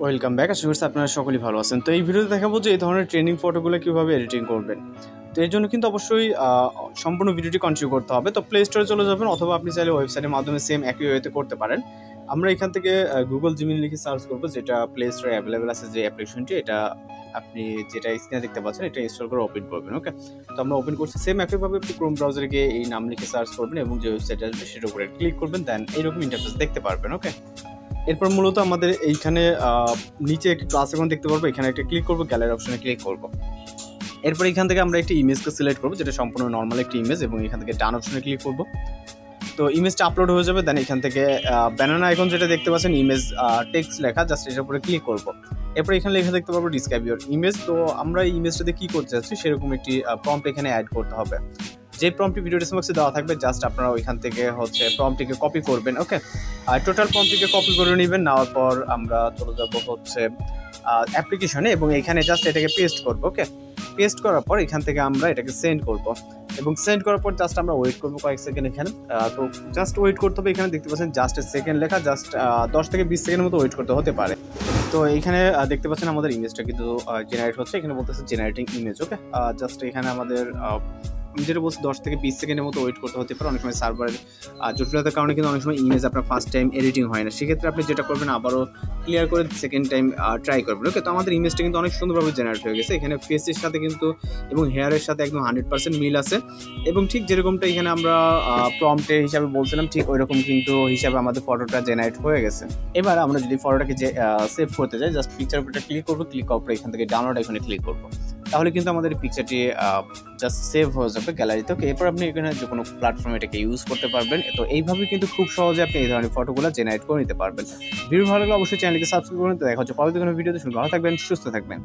Welcome back. আশা করছি আপনারা সকলেই ভালো আছেন। তো এই ভিডিওতে দেখাবো যে এই ধরনের ট্রেনিং ফটোগুলো কীভাবে এডিটিং করবেন। তো এর জন্য কিন্তু অবশ্যই সম্পূর্ণ ভিডিওটি কন্টিনিউ করতে হবে। তো প্লে স্টোরে চলে যাবেন অথবা আপনি চাইলে ওয়েবসাইটের মাধ্যমে সেম একই ওয়েতে করতে পারেন। আমরা এখান থেকে গুগল জিমেইল লিখে সার্চ করবো, যেটা প্লে স্টোরে অ্যাভেলেবেল আছে যে অ্যাপ্লিকেশনটি, এটা আপনি যেটা স্ক্রিনে দেখতে পাচ্ছেন এটা ইনস্টল করে ওপেন করবেন। ওকে, তো আমরা ওপেন করছি। সেম একইভাবে ক্রোম ব্রাউজারে গিয়ে এই নাম লিখে সার্চ করবেন এবং যে ওয়েবসাইট আসবে সেটার উপরে ক্লিক করবেন, দেন এইরকম ইন্টারফেস দেখতে পারবেন। ওকে, এরপর মূলত আমাদের এইখানে নিচে একটি প্লাস আইকন দেখতে পারবো, এখানে একটা ক্লিক করবো, গ্যালারি অপশনে ক্লিক করবো। এরপর এখান থেকে আমরা একটি ইমেজকে সিলেক্ট করবো, যেটা সম্পূর্ণ নর্মাল একটি ইমেজ, এবং এখান থেকে ডান অপশনে ক্লিক করবো। তো ইমেজটা আপলোড হয়ে যাবে। দেন এখান থেকে ব্যানানা আইকন যেটা দেখতে পাচ্ছেন ইমেজ টেক্সট লেখা, জাস্ট এটার উপরে ক্লিক করবো। এরপর এখানে লেখা দেখতে পারবো ডিসক্রাইব ইউর ইমেজ। তো আমরা এই ইমেজটাতে কি করতে চাচ্ছি সেরকম একটি প্রম্পট এখানে অ্যাড করতে হবে। যে প্রম্পটটি ভিডিও ডেসক্রিপশনে দেওয়া থাকবে, জাস্ট আপনারা ওইখান থেকে প্রম্পটটিকে কপি করবেন। ওকে, আর টোটাল প্রম্পটটিকে কপি করে নেবেন। নেওয়ার পর আমরা চলে যাব অ্যাপ্লিকেশনে এবং এখানে জাস্ট এটাকে পেস্ট করবো। ওকে, পেস্ট করার পর এখান থেকে আমরা এটাকে সেন্ড করব, এবং সেন্ড করার পর জাস্ট আমরা ওয়েট করবো কয়েক সেকেন্ড এখানে। তো জাস্ট ওয়েট করতে হবে। এখানে দেখতে পাচ্ছেন জাস্ট সেকেন্ড লেখা, জাস্ট 10 থেকে 20 সেকেন্ডের মতো ওয়েট করতে হতে পারে। তো এইখানে দেখতে পাচ্ছেন আমাদের ইমেজটা কিন্তু জেনারেট হচ্ছে। এখানে বলতেছে জেনারেটিং ইমেজ। ওকে, জাস্ট এখানে আমাদের যেটা বলছি 10 থেকে 20 সেকেন্ডের মতো ওয়েট করতে হতে পারে। অনেক সময় সার্ভারের জটিলতার কারণে কিন্তু অনেক সময় ইমেজ আপনার ফার্স্ট টাইম এডিটিং হয় না। সেক্ষেত্রে আপনি যেটা করবেন, আবারও ক্লিয়ার করে সেকেন্ড টাইম ট্রাই করবেন। ওকে, তো আমাদের ইমেজটা কিন্তু অনেক সুন্দরভাবে জেনারেট হয়ে গেছে। এখানে ফেসের সাথে কিন্তু এবং হেয়ারের সাথে একদম 100% মিল আছে, এবং ঠিক যেরকমটা এখানে আমরা প্রম্পটের হিসাবে বলছিলাম ঠিক ওই রকম কিন্তু হিসাবে আমাদের ফটোটা জেনারেট হয়ে গেছে। এবার আমরা যদি ফটোটাকে সেভ করতে যাই, জাস্ট পিকচার উপরটা ক্লিক করবো, ক্লিক করার পর এখান থেকে ডাউনলোড এখানে ক্লিক করবো, তাহলে কিন্তু আমাদের পিকচারটি জাস্ট সেভ হয়ে যাবে গ্যালারিতে। ওকে, এরপর আপনি এখানে যে কোনো প্ল্যাটফর্মে এটাকে ইউজ করতে পারবেন। তো এইভাবে কিন্তু খুব সহজে আপনি এই ধরনের ফটোগুলো জেনারেট করে নিতে পারবেন। ভিডিও ভালো লাগলে অবশ্যই চ্যানেলকে সাবস্ক্রাইব করুন। তো দেখা হচ্ছে পরবর্তী কোনো ভিডিওতে। ভালো থাকবেন, সুস্থ থাকবেন।